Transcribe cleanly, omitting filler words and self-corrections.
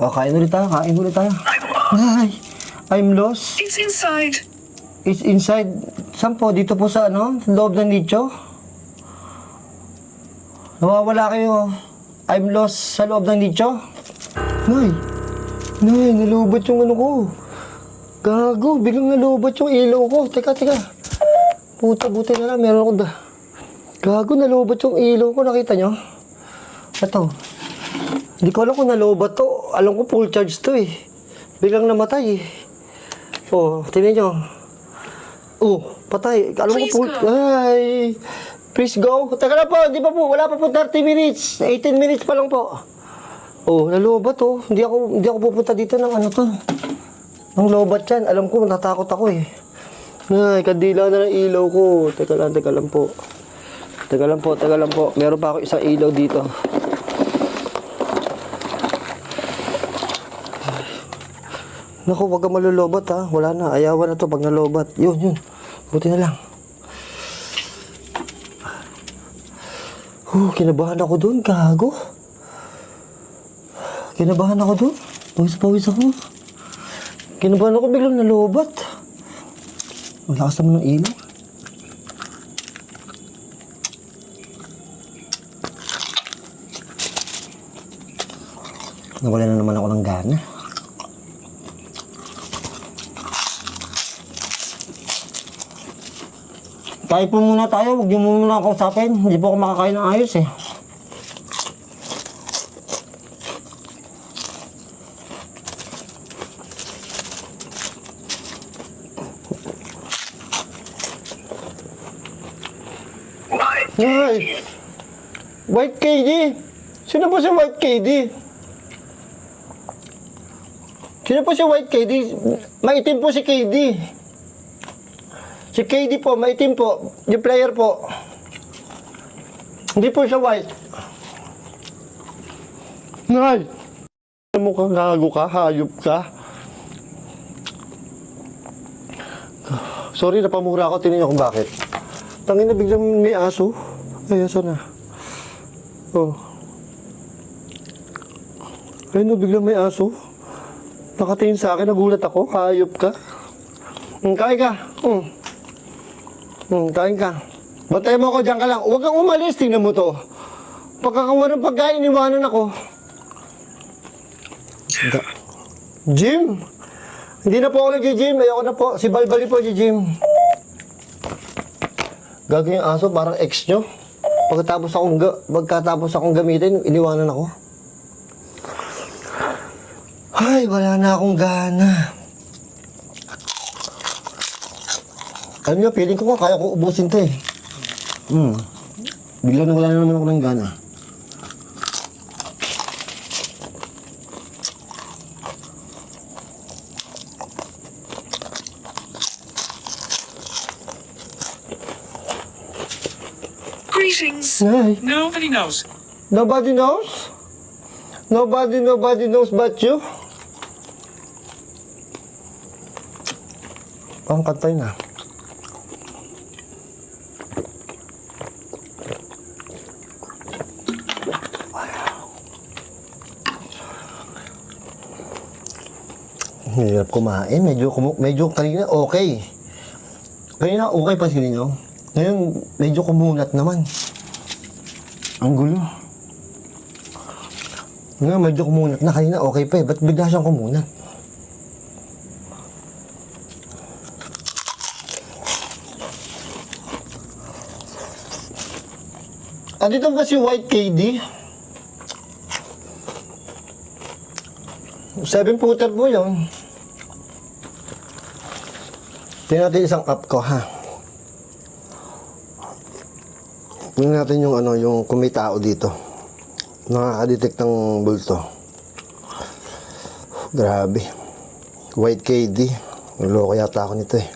Kain ulit tayo, kain ulit tayo. Ay, I'm lost. It's inside. It's inside. Saan po? Dito po sa loob ng nicho? Nawawala kayo. I'm lost sa loob ng nicho? Nay, nalubot yung ano ko. Gago, biglang nalubot yung ilaw ko. Teka. Buti na lang, meron ako Gago, nalubot yung ilaw ko. Nakita nyo? Ito. Hindi ko alam kung nalobot to. Alam ko full charge to eh. Biglang namatay eh. Oh, tingnan nyo. Oh, patay. Alam ko full... Ay, please go. Teka na po, di pa po. Wala pa po 30 minutes. 18 minutes pa lang po. Oh, nalobot to. Hindi ako pupunta dito ng to. Ng lobat yan. Alam ko, natakot ako eh. Ay, kandila na ng ilaw ko. Teka lang po. Meron pa ako isang ilaw dito. Naku, wag kang malulobot ha. Wala na. Ayawan na to pag nalobat. Yun. Buti na lang. Kinabahan ako doon. Gago. Pawis ako. Kinabahan ako biglang nalobat. Ang lakas naman ng ilaw. Nawala na naman ako ng gana. Kain po muna tayo, huwag niyo muna ako kausapin. Hindi po ako makakain ng ayos eh. Ay! White KD! Sino po si White KD? Maitim po si KD. Si KD po, maitim po. Yung player po. Hindi po siya white. Nay! Mukhang gago ka, hayop ka. Sorry, napamura ako. Tingnan niyo kung bakit. Tangin na biglang may aso. Ay, aso na. Oh. Ayun na, biglang may aso. Nakatingin sa akin, nagulat ako. Hayop ka. Kain ka. Kain ka. Bantay mo ako, dyan ka lang. Huwag kang umalis, tingnan mo to. Pagkakawa ng pagkain, iniwanan ako. Gym? Hindi na po ako nag-gym. Ayoko na po. Si Balbali po nag-gym. Gagawin yung aso, parang ex nyo. Pagkatapos akong gamitin, iniwanan ako. Ay, wala na akong gana. Alam niyo, feeling ko kaya ko ubusin to eh. Bigla na wala na naman ako ng gana. Greetings. Ay. Nobody knows. Nobody knows? Nobody knows but you? Ang kantay na. Hirap kumain. Medyo kanina okay. Kanina okay pa sila nyo. Ngayon, medyo kumulat naman. Ang gulo. Ngayon, medyo kumulat na. Kanina okay pa eh. Ba't bigla siyang kumulat? Dito ba si White KD? 7-footer po yun. Tingnan natin isang app ko, ha? Tingnan natin yung yung kung may tao dito. Nakaka-detect ng bulto. Grabe. White KD. Naloko yata ako nito eh.